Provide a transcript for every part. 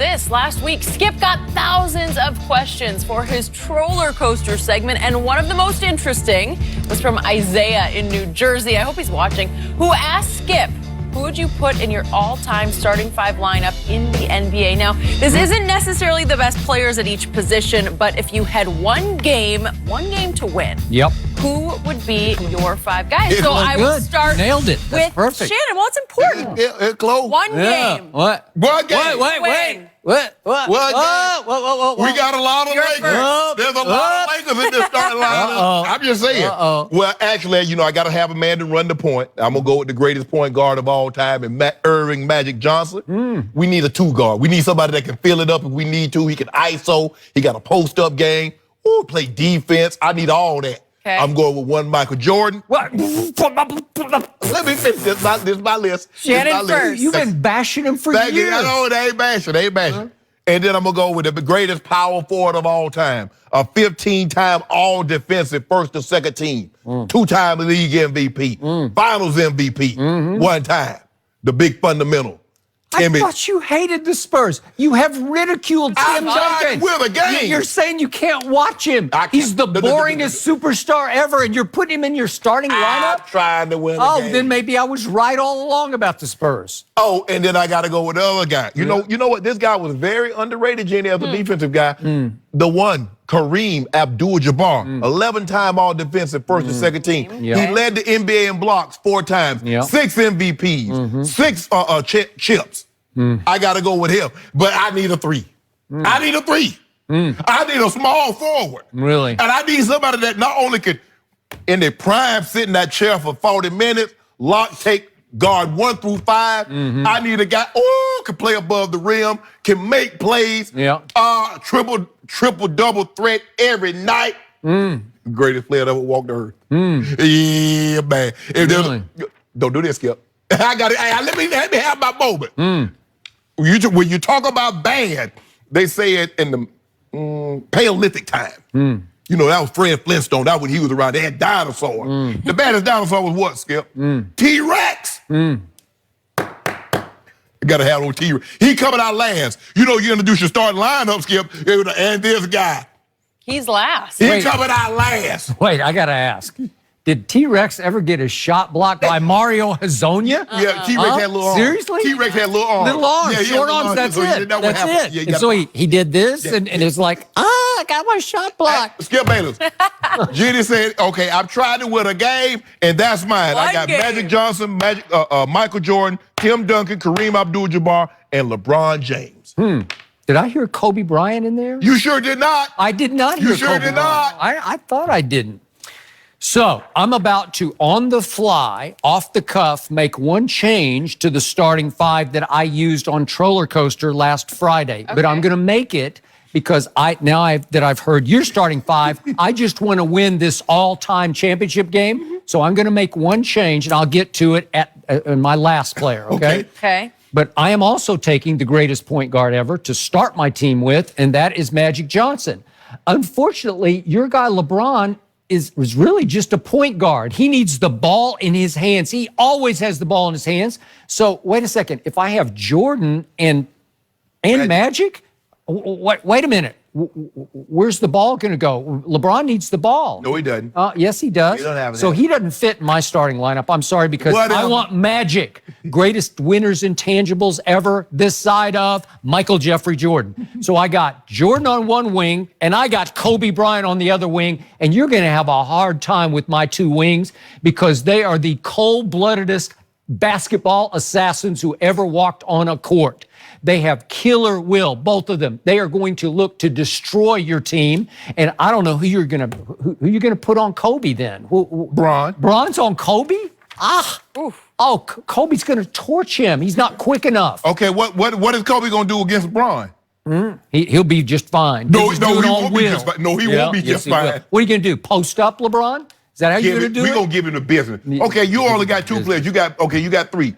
this? Last week, Skip got thousands of questions for his roller coaster segment, and one of the most interesting was from Isaiah in New Jersey. I hope he's watching. Who asked Skip, who would you put in your all-time starting five lineup in the NBA? Now, this isn't necessarily the best players at each position, but if you had one game to win, who would be your five guys? So I will start Nailed it. That's perfect. Shannon. Well, it's important. It's close. One game. What? One game. Wait. What? What? We got a lot of Lakers. There's a lot of Lakers in this starting lineup. I'm just saying. Well, actually, I got to have a man to run the point. I'm going to go with the greatest point guard of all time, and Irving Magic Johnson. We need a two guard. We need somebody that can fill it up if we need to. He can ISO. He got a post-up game. Play defense. I need all that. Okay. I'm going with one Michael Jordan. What? Let me finish this. This is my list. Shannon first. You've been bashing him for years. I know they ain't bashing. And then I'm going to go with the greatest power forward of all time. A 15-time all-defensive first or second team. Two-time league MVP. Finals MVP. One time. The big fundamental. I thought you hated the Spurs. You have ridiculed Tim Duncan. With a game. You're saying you can't watch him. He's the boringest superstar ever, and you're putting him in your starting lineup? I'm trying to win a game. Then maybe I was right all along about the Spurs. And then I got to go with the other guy. You know what? This guy was very underrated, Jenny, as a defensive guy. The one, Kareem Abdul-Jabbar, 11-time all-defensive first and second team. He led the NBA in blocks 4 times, 6 MVPs, 6 chips. I got to go with him. But I need a 3. I need a 3. I need a small forward. Really? And I need somebody that not only could, in their prime, sit in that chair for 40 minutes, take guard 1 through 5. I need a guy can play above the rim, can make plays, triple-double threat every night. Greatest player that ever walked the earth. Yeah, man. Really? Don't do this, Skip. I got it. Let me have my moment. When you talk about bad, they say it in the Paleolithic time. That was Fred Flintstone. That was when he was around. They had dinosaurs. The baddest dinosaur was what, Skip? T-Rex. You got to have on T-Rex. He coming out last. You introduce your starting lineup, Skip, and this guy. He's last. He coming out last. Wait, I got to ask. Did T-Rex ever get his shot blocked by Mario Hazonia? Yeah, T-Rex had little arms. Seriously? T-Rex had little arms. Little arms, short arms, that's it. That's it. And so he did this, and it's like, I got my shot blocked. Skip Bayless. Jenny said, okay, I'm trying to win a game, and that's mine. I got Magic Johnson, Michael Jordan, Tim Duncan, Kareem Abdul-Jabbar, and LeBron James. Did I hear Kobe Bryant in there? You sure did not. I did not hear Kobe Bryant. You sure did not. I thought I didn't. So I'm about to, on the fly, off the cuff, make one change to the starting five that I used on Troller Coaster last Friday. But I'm going to make it because I've heard your starting five, I just want to win this all-time championship game. So I'm going to make one change, and I'll get to it at my last player, okay? But I am also taking the greatest point guard ever to start my team with, and that is Magic Johnson. Unfortunately, your guy LeBron was really just a point guard. He needs the ball in his hands. He always has the ball in his hands. So wait a second. If I have Jordan and Magic, wait a minute. Where's the ball going to go? LeBron needs the ball. No, he doesn't. Yes, he does. He don't have so he doesn't fit in my starting lineup. I'm sorry, because I want Magic. Greatest winners intangibles ever this side of Michael Jeffrey Jordan. So I got Jordan on one wing, and I got Kobe Bryant on the other wing, and you're going to have a hard time with my two wings because they are the cold-bloodedest basketball assassins who ever walked on a court. They have killer will, both of them. They are going to look to destroy your team, and I don't know who you're going to put on Kobe then. Bron. Bron's on Kobe? Kobe's going to torch him. He's not quick enough. Okay, what is Kobe going to do against Bron? He'll be just fine. No, he won't be just fine. No, he won't be just fine. What are you going to do? Post up LeBron? Is that how you're going to do it? We're going to give him the business. Okay, you only got 2 players. You got 3.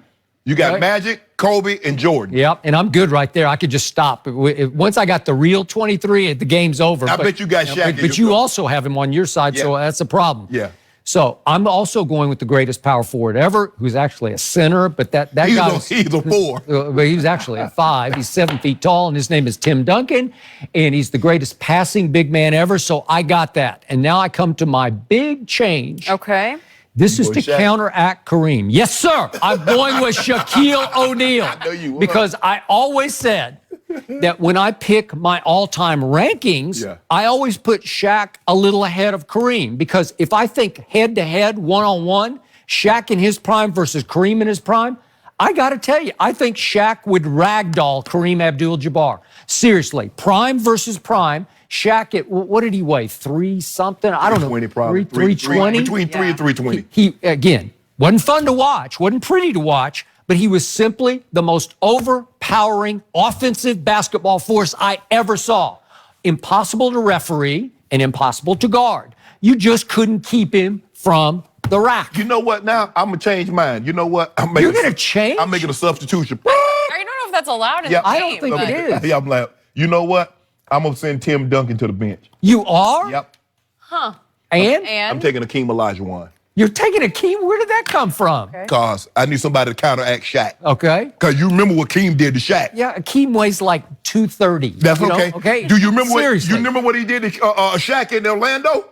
You got Magic, Kobe, and Jordan. Yep, and I'm good right there. I could just stop. Once I got the real 23, the game's over. I bet you got Shaq. But you also have him on your side, so that's a problem. Yeah. So I'm also going with the greatest power forward ever, who's actually a center, but that guy he's a 4. But he was actually a 5. He's 7 feet tall, and his name is Tim Duncan, and he's the greatest passing big man ever. So I got that. And now I come to my big change. Okay. This is to counteract Kareem. Yes, sir. I'm going with Shaquille O'Neal. I know you would. Because I always said that when I pick my all-time rankings, I always put Shaq a little ahead of Kareem. Because if I think head-to-head, one-on-one, Shaq in his prime versus Kareem in his prime, I got to tell you, I think Shaq would ragdoll Kareem Abdul-Jabbar. Seriously, prime versus prime. Shaq, what did he weigh? 3-something? I don't know. 320? Between 3 and 320. He, again, wasn't fun to watch, wasn't pretty to watch, but he was simply the most overpowering offensive basketball force I ever saw. Impossible to referee and impossible to guard. You just couldn't keep him from the rack. You know what? Now I'm gonna change mine. You know what? You're gonna change? I'm making a substitution. I don't know if that's allowed in the game. I don't think it is. Yeah, I'm like, you know what? I'm gonna send Tim Duncan to the bench. You are? Yep. Huh. And? I'm taking Akeem Olajuwon. You're taking Akeem? Where did that come from? Cause I need somebody to counteract Shaq. Okay. Cause you remember what Akeem did to Shaq. Yeah, Akeem weighs like 230. That's okay. Okay. Do you remember Seriously. what? You remember what he did to Shaq in Orlando?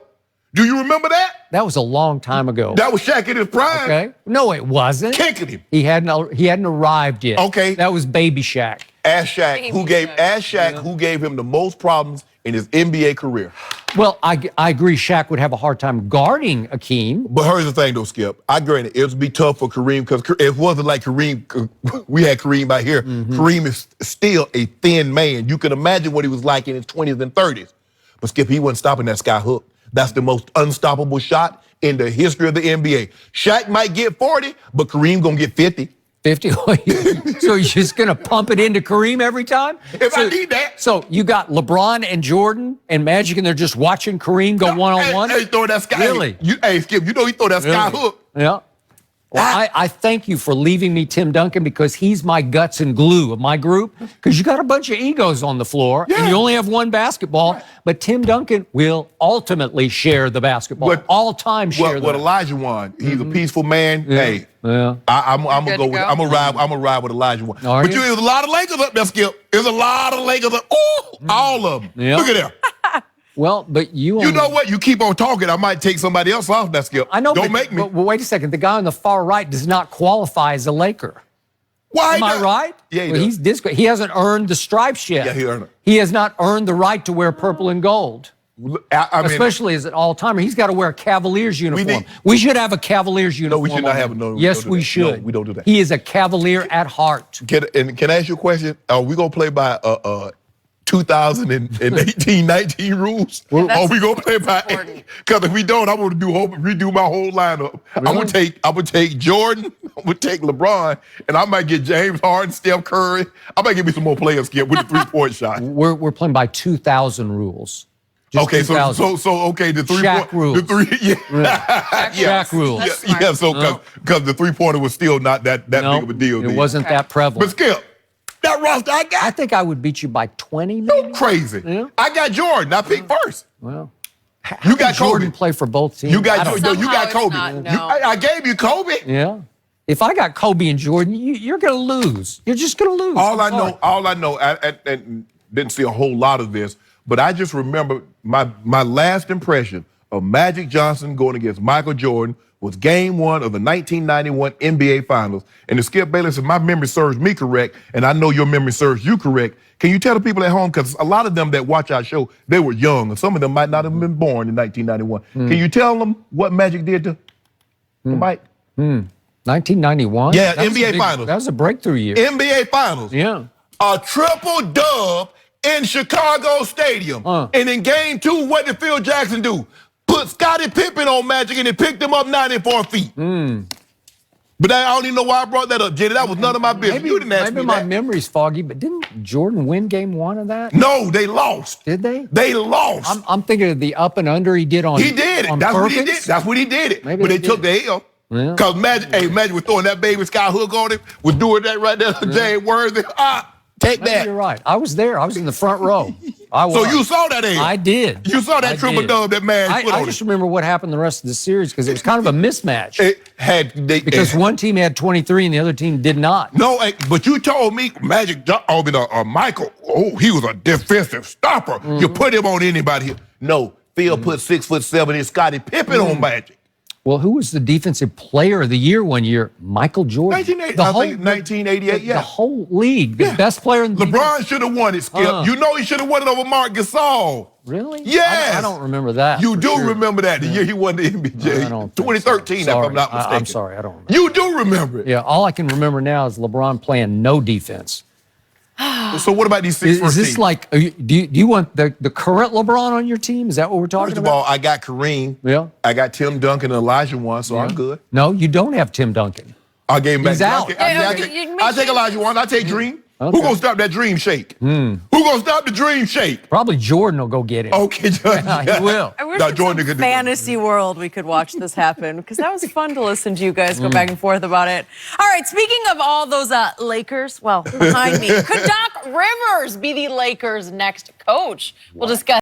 Do you remember that? That was a long time ago. That was Shaq in his prime. Okay. No, it wasn't. Kicking him. He hadn't arrived yet. Okay. That was Baby Shaq. Ask Shaq, who gave him the most problems in his NBA career. Well, I agree Shaq would have a hard time guarding Akeem. But here's the thing, though, Skip. I agree it would be tough for Kareem because it wasn't like Kareem. We had Kareem out here. Kareem is still a thin man. You can imagine what he was like in his 20s and 30s. But, Skip, he wasn't stopping that sky hook. That's the most unstoppable shot in the history of the NBA. Shaq might get 40, but Kareem gonna get 50. 50? So you're just going to pump it into Kareem every time? If I need that. So you got LeBron and Jordan and Magic, and they're just watching Kareem go one-on-one? Hey, throw that sky. Really? Hey, Skip, you know he throw that sky hook. Yeah. Well, I thank you for leaving me Tim Duncan because he's my guts and glue of my group because you got a bunch of egos on the floor and you only have one basketball. But Tim Duncan will ultimately share the basketball. All-time share. What Olajuwon? He's a peaceful man. Hey, I'm gonna go. I'm gonna ride with Olajuwon. But there's a lot of Lakers up there, Skip. There's a lot of Lakers up. Ooh, all of them. Yeah. Look at there. Well, but you know what? You keep on talking, I might take somebody else off that, Skip. I know. Don't make me. But wait a second. The guy on the far right does not qualify as a Laker. Why? Am I right? Yeah, he's he hasn't earned the stripes yet. Yeah, he earned it. He has not earned the right to wear purple and gold. I mean, especially as an all-timer. He's got to wear a Cavaliers uniform. We should have a Cavaliers uniform. No, we should not have a no. Yes, we should. No, we don't do that. He is a Cavalier at heart. Can I ask you a question? Are we gonna play by 2018-19 rules? Or we gonna play by? Because if we don't, I'm gonna redo my whole lineup. Really? I'm gonna take Jordan. I'm gonna take LeBron, and I might get James Harden, Steph Curry. I might give me some more players, Skip, with the 3-point shot. We're playing by 2000 rules. Just okay, 2000. so okay, the Shaq rules. Shaq rules. Yeah, so because the 3-pointer was still not that big of a deal. It wasn't that prevalent. But Skip, that roster I got. I think I would beat you by 20. Maybe. You're crazy. Yeah. I got Jordan. I picked first. Well, you got Jordan Kobe. play for both teams. You got Kobe. I gave you Kobe. Yeah. If I got Kobe and Jordan, you're going to lose. You're just going to lose. All I know, and didn't see a whole lot of this, but I just remember my last impression of Magic Johnson going against Michael Jordan was Game 1 of the 1991 NBA Finals. And the Skip Bayless, if my memory serves me correct, and I know your memory serves you correct, can you tell the people at home, because a lot of them that watch our show, they were young, and some of them might not have been born in 1991. Can you tell them what Magic did to Mike? 1991? Yeah, NBA Finals. That was a breakthrough year. NBA Finals. Yeah. A triple dub in Chicago Stadium. And in Game 2, what did Phil Jackson do? Put Scottie Pippen on Magic and he picked him up 94 feet. But I don't even know why I brought that up, Jenny. That was none of my business. You didn't ask me that. Maybe my memory's foggy, but didn't Jordan win Game 1 of that? No, they lost. Did they? They lost. I'm thinking of the up and under he did on He did it. That's what he did. That's what he did it. Maybe but they took the L. Because Magic was throwing that baby sky hook on him, was doing that right there to James Worthy. Take that. You're right. I was there. I was in the front row. I was. So you saw that age. I did. You saw that triple dub that man put on I just remember what happened the rest of the series because it was kind of a mismatch. Because one team had 23 and the other team did not. No, but you told me Michael, he was a defensive stopper. You put him on anybody. No, Phil put 6'7" and Scottie Pippen on Magic. Well, who was the defensive player of the year one year? Michael Jordan. 1988, yeah. The whole league, the best player in the LeBron should have won it, Skip. You know he should have won it over Mark Gasol. Really? Yes. I don't remember that. You do remember that, the year he won the NBA. 2013, if I'm not mistaken. I'm sorry, I don't remember. You do remember it. Yeah, all I can remember now is LeBron playing no defense. So what about these 6 Is this like, do you want the current LeBron on your team? Is that what we're talking about? First of all, I got Kareem. Yeah. I got Tim Duncan and Elijah one, so I'm good. No, you don't have Tim Duncan. I gave him back. He's out. I take Elijah one. I take Dream. Okay. Who gonna stop that dream shake? Who gonna stop the dream shake? Probably Jordan will go get him. Okay, He will. I wish in some fantasy world we could watch this happen because that was fun to listen to you guys go back and forth about it. All right, speaking of all those Lakers, well, behind me, could Doc Rivers be the Lakers' next coach? We'll discuss.